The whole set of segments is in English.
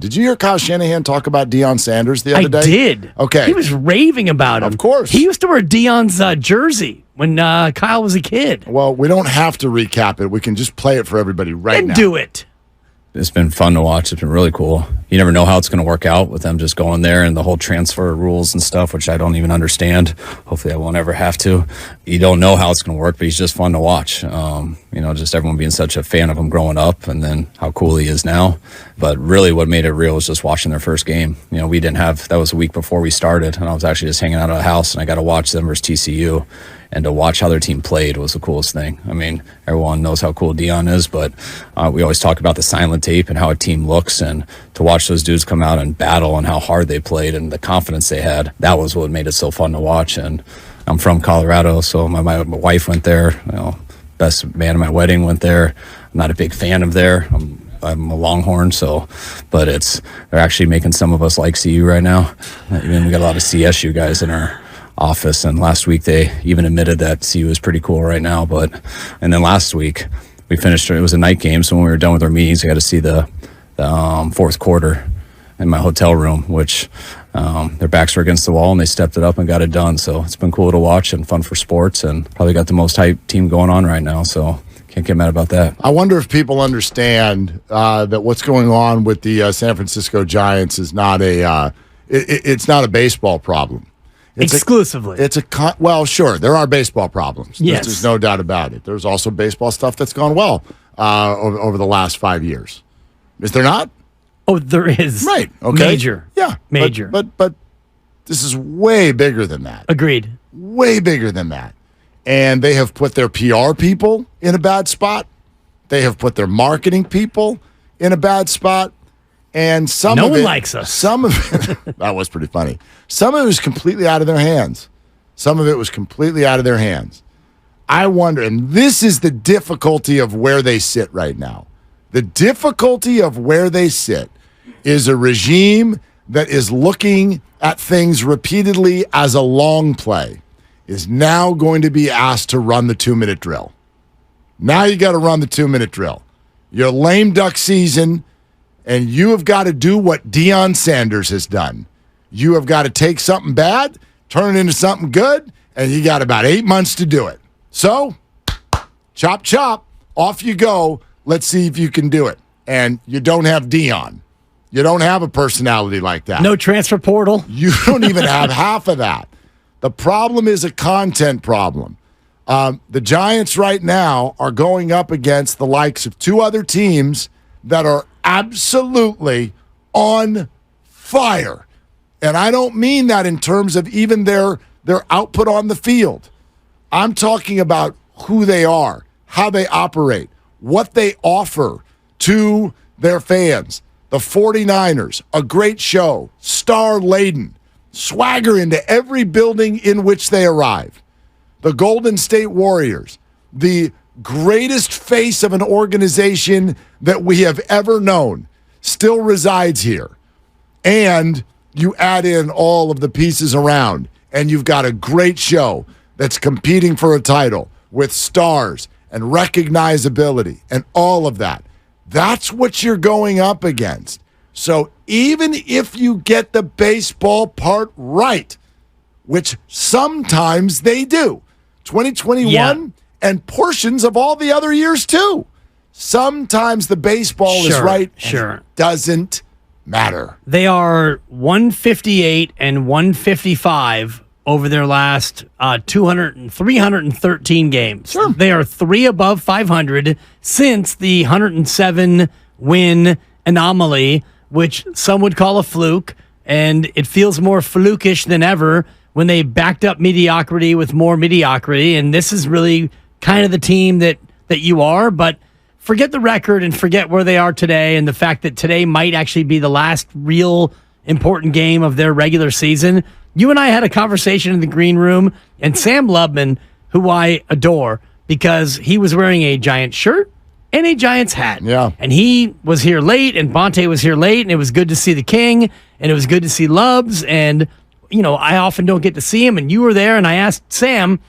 Did you hear Kyle Shanahan talk about Deion Sanders the other day? I did. Okay. He was raving about him. Of course. He used to wear Deion's jersey when Kyle was a kid. Well, we don't have to recap it. We can just play it for everybody right now. And do it. It's been fun to watch. It's been really cool. You never know how it's going to work out with them just going there and the whole transfer rules and stuff, which I don't even understand. Hopefully I won't ever have to. You don't know how it's going to work, but he's just fun to watch. Just everyone being such a fan of him growing up and then how cool he is now. But really what made it real was just watching their first game. That was a week before we started, and I was actually just hanging out at the house, and I got to watch them versus TCU. And to watch how their team played was the coolest thing. I mean, everyone knows how cool Deion is, but we always talk about the silent tape and how a team looks. And to watch those dudes come out and battle and how hard they played and the confidence they had, that was what made it so fun to watch. And I'm from Colorado, so my wife went there. Best man at my wedding went there. I'm not a big fan of there. I'm a Longhorn, but they're actually making some of us like CU right now. I mean, we got a lot of CSU guys in our office, and last week they even admitted that CU is pretty cool right now. And then last week we finished. It was a night game, so when we were done with our meetings, we got to see the fourth quarter in my hotel room, which their backs were against the wall, and they stepped it up and got it done. So it's been cool to watch and fun for sports, and probably got the most hype team going on right now. So can't get mad about that. I wonder if people understand that what's going on with the San Francisco Giants is not it's not a baseball problem. Exclusively. Well, sure, there are baseball problems. Yes. There's no doubt about it. There's also baseball stuff that's gone well over the last 5 years. Is there not? Oh, there is. Right. Okay. Major. Yeah. Major. But this is way bigger than that. Agreed. Way bigger than that. And they have put their PR people in a bad spot. They have put their marketing people in a bad spot. And no one likes us. Some of it, that was pretty funny. Some of it was completely out of their hands. I wonder, and this is the difficulty of where they sit right now. The difficulty of where they sit is a regime that is looking at things repeatedly as a long play is now going to be asked to run the 2-minute drill. Now you got to run the 2-minute drill. Your lame duck season. And you have got to do what Deion Sanders has done. You have got to take something bad, turn it into something good, and you got about 8 months to do it. So, chop, chop, off you go. Let's see if you can do it. And you don't have Deion. You don't have a personality like that. No transfer portal. You don't even have half of that. The problem is a content problem. The Giants right now are going up against the likes of two other teams that are absolutely on fire. And I don't mean that in terms of even their output on the field. I'm talking about who they are, how they operate, what they offer to their fans. The 49ers, a great show, star-laden, swagger into every building in which they arrive. The Golden State Warriors, the greatest face of an organization that we have ever known, still resides here. And you add in all of the pieces around, and you've got a great show that's competing for a title with stars and recognizability and all of that. That's what you're going up against. So even if you get the baseball part right, which sometimes they do, 2021 and portions of all the other years too, sometimes the baseball is right. Sure. And it doesn't matter. They are 158 and 155 over their last 313 games. Sure. They are 3 above 500 since the 107 win anomaly, which some would call a fluke, and it feels more flukish than ever when they backed up mediocrity with more mediocrity, and this is really kind of the team that you are, but forget the record and forget where they are today and the fact that today might actually be the last real important game of their regular season. You and I had a conversation in the green room, and Sam Lubman, who I adore, because he was wearing a Giants shirt and a Giants hat. Yeah. And he was here late, and Bonte was here late, and it was good to see the King, and it was good to see Lubs, and, you know, I often don't get to see him, and you were there, and I asked Sam,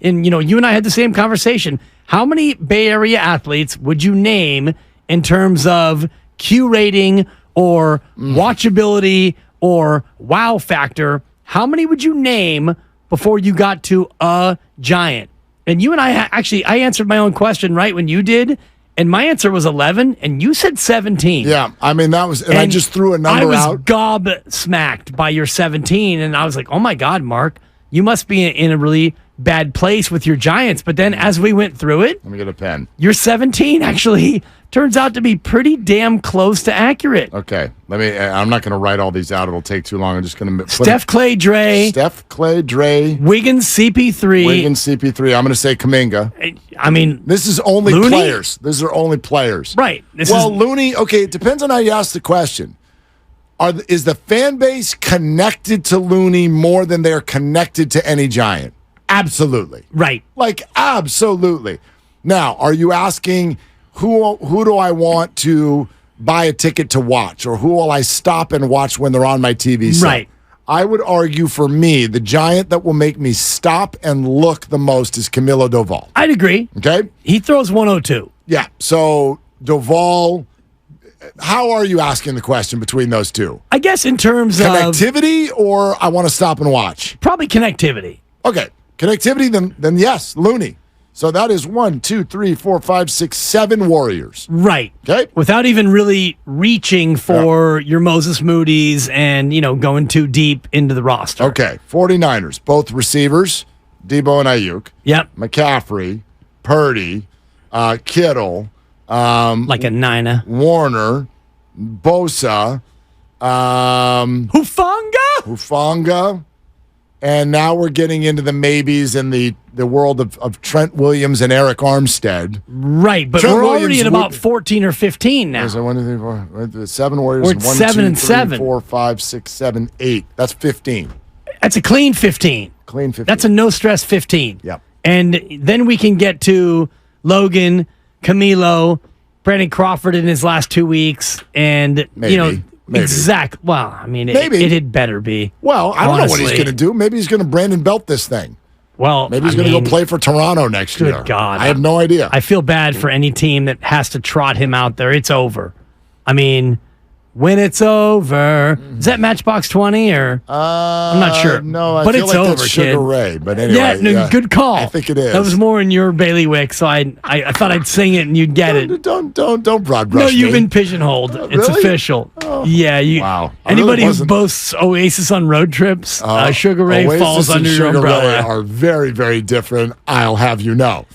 and, you know, you and I had the same conversation. How many Bay Area athletes would you name in terms of Q rating or watchability or wow factor, how many would you name before you got to a Giant? And you and I I answered my own question right when you did, and my answer was 11, and you said 17. Yeah, I mean, that was, and I just threw a number out. I was gobsmacked by your 17, and I was like, oh my God, Mark, you must be in a really bad place with your Giants. But then as we went through it, let me get a pen. Your 17 actually turns out to be pretty damn close to accurate. Okay, I'm not going to write all these out. It'll take too long. I'm just going to Steph, Clay, Dre. Wiggins, CP3. I'm going to say Kuminga. I mean, this is only Looney? players. These are only players. Right. Looney, okay, it depends on how you ask the question. Is the fan base connected to Looney more than they're connected to any Giant? Absolutely. Right. Like, absolutely. Now, are you asking who do I want to buy a ticket to watch, or who will I stop and watch when they're on my TV set? Right. I would argue for me, the Giant that will make me stop and look the most is Camilo Doval. I'd agree. Okay? He throws 102. Yeah. So, Doval, how are you asking the question between those two? I guess in terms of connectivity, or I want to stop and watch? Probably connectivity. Okay. Connectivity, then yes, Looney. So that is 1, 2, 3, 4, 5, 6, 7 Warriors. Right. Okay. Without even really reaching for your Moses Moody's and, going too deep into the roster. Okay. 49ers, both receivers, Debo and Ayuk. Yep. McCaffrey, Purdy, Kittle. Like a niner. Warner, Bosa. Hufanga. And now we're getting into the maybes in the world of Trent Williams and Eric Armstead. Right, but we're already at about 14 or 15 now. So 1, 2, 3, 4, 7 Warriors. We're at 7 and 7. 4, 5, 6, 7, 8. That's 15. That's a clean 15. Clean 15. That's a no-stress 15. Yep. And then we can get to Logan, Camilo, Brandon Crawford in his last 2 weeks, and, Maybe. Exactly. Well, I mean, Maybe. it had better be. Well, I don't know what he's going to do. Maybe he's going to Brandon Belt this thing. Well, maybe he's going to go play for Toronto next year. Good God. I have no idea. I feel bad for any team that has to trot him out there. It's over. I mean, when it's over. Is that Matchbox 20 or? I'm not sure. No, I but feel it's like over, that's Sugar kid. Ray. But anyway. Yeah, good call. I think it is. That was more in your bailiwick, so I thought I'd sing it and you'd get it. Don't broad brush No, you've me. been pigeonholed. It's really? official. Oh. Yeah. Wow. Anybody who boasts Oasis on road trips, Sugar Ray Oasis falls and under your Sugar umbrella. Ray are very, very different. I'll have you know.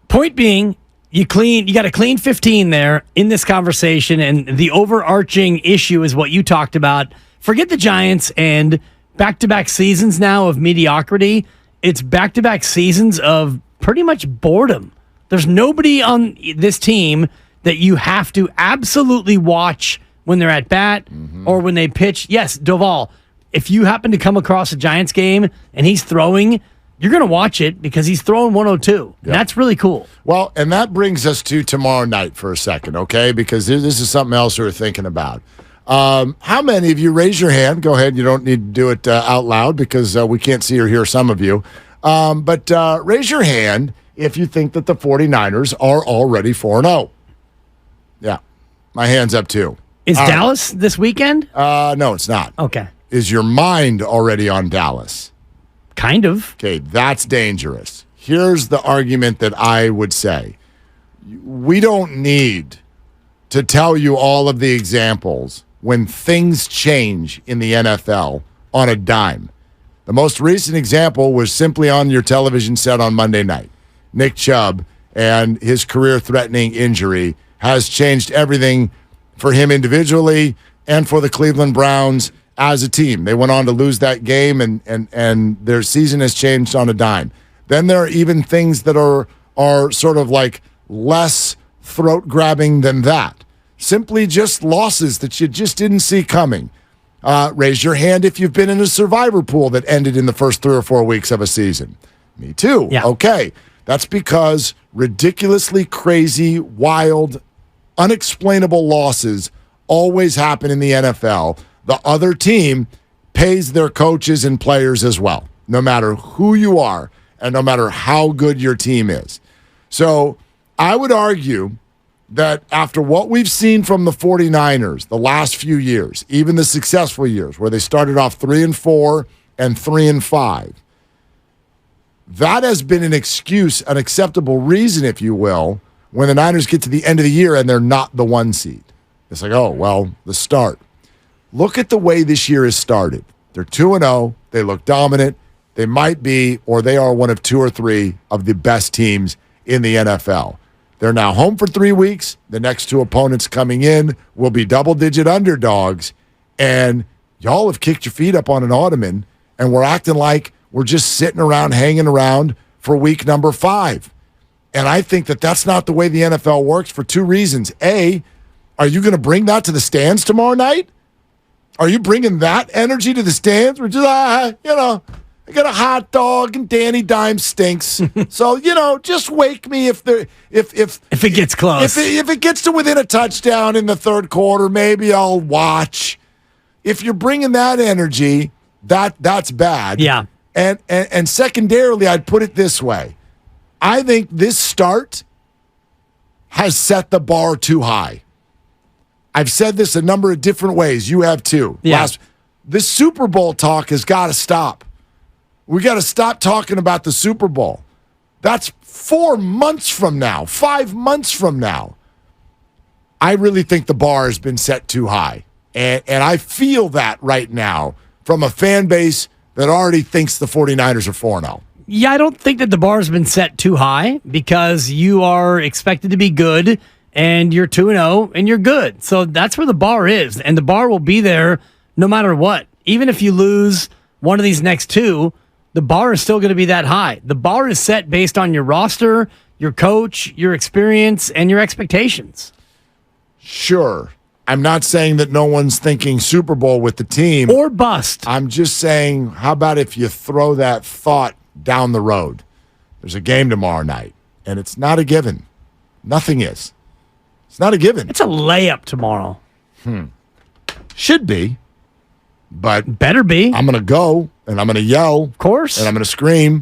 Point being, you got a clean 15 there in this conversation, and the overarching issue is what you talked about. Forget the Giants and back-to-back seasons now of mediocrity. It's back-to-back seasons of pretty much boredom. There's nobody on this team that you have to absolutely watch when they're at bat or when they pitch. Yes, Doval, if you happen to come across a Giants game and he's throwing, you're going to watch it because he's throwing 102. Yep. And that's really cool. Well, and that brings us to tomorrow night for a second, okay? Because this is something else we're thinking about. How many of you, raise your hand. Go ahead. You don't need to do it out loud because we can't see or hear some of you. But raise your hand if you think that the 49ers are already 4-0. Yeah. My hand's up too. Is Dallas this weekend? No, it's not. Okay. Is your mind already on Dallas? Kind of. Okay, that's dangerous. Here's the argument that I would say. We don't need to tell you all of the examples when things change in the NFL on a dime. The most recent example was simply on your television set on Monday night. Nick Chubb and his career-threatening injury has changed everything for him individually and for the Cleveland Browns as a team. They went on to lose that game, and their season has changed on a dime. Then there are even things that are sort of like less throat-grabbing than that. Simply just losses that you just didn't see coming. Raise your hand if you've been in a survivor pool that ended in the first 3 or 4 weeks of a season. Me too. Yeah. Okay. That's because ridiculously crazy, wild, unexplainable losses always happen in the NFL. The other team pays their coaches and players as well, no matter who you are and no matter how good your team is. So I would argue that after what we've seen from the 49ers the last few years, even the successful years where they started off 3-4 and 3-5, that has been an excuse, an acceptable reason, if you will, when the Niners get to the end of the year and they're not the 1 seed. It's like, oh, well, the start. Look at the way this year has started. They're 2-0. They look dominant. They might be, or they are one of 2 or 3 of the best teams in the NFL. They're now home for 3 weeks. The next 2 opponents coming in will be double-digit underdogs. And y'all have kicked your feet up on an ottoman, and we're acting like we're just sitting around, hanging around for week number 5. And I think that that's not the way the NFL works for 2 reasons. A, are you going to bring that to the stands tomorrow night? Are you bringing that energy to the stands? We're just, I got a hot dog and Danny Dimes stinks. So, just wake me if it gets close. If it gets to within a touchdown in the third quarter, maybe I'll watch. If you're bringing that energy, that's bad. Yeah. And secondarily, I'd put it this way. I think this start has set the bar too high. I've said this a number of different ways. You have too. Yeah. This Super Bowl talk has got to stop. We got to stop talking about the Super Bowl. That's 4 months from now, 5 months from now. I really think the bar has been set too high. And I feel that right now from a fan base that already thinks the 49ers are 4-0. Yeah, I don't think that the bar has been set too high because you are expected to be good and you're 2-0 and you're good. So that's where the bar is. And the bar will be there no matter what. Even if you lose one of these next 2, the bar is still going to be that high. The bar is set based on your roster, your coach, your experience, and your expectations. Sure. I'm not saying that no one's thinking Super Bowl with the team. Or bust. I'm just saying, how about if you throw that thought down the road? There's a game tomorrow night, and it's not a given. Nothing is. It's not a given. It's a layup tomorrow. Should be, but better be. I'm going to go, and I'm going to yell. Of course. And I'm going to scream.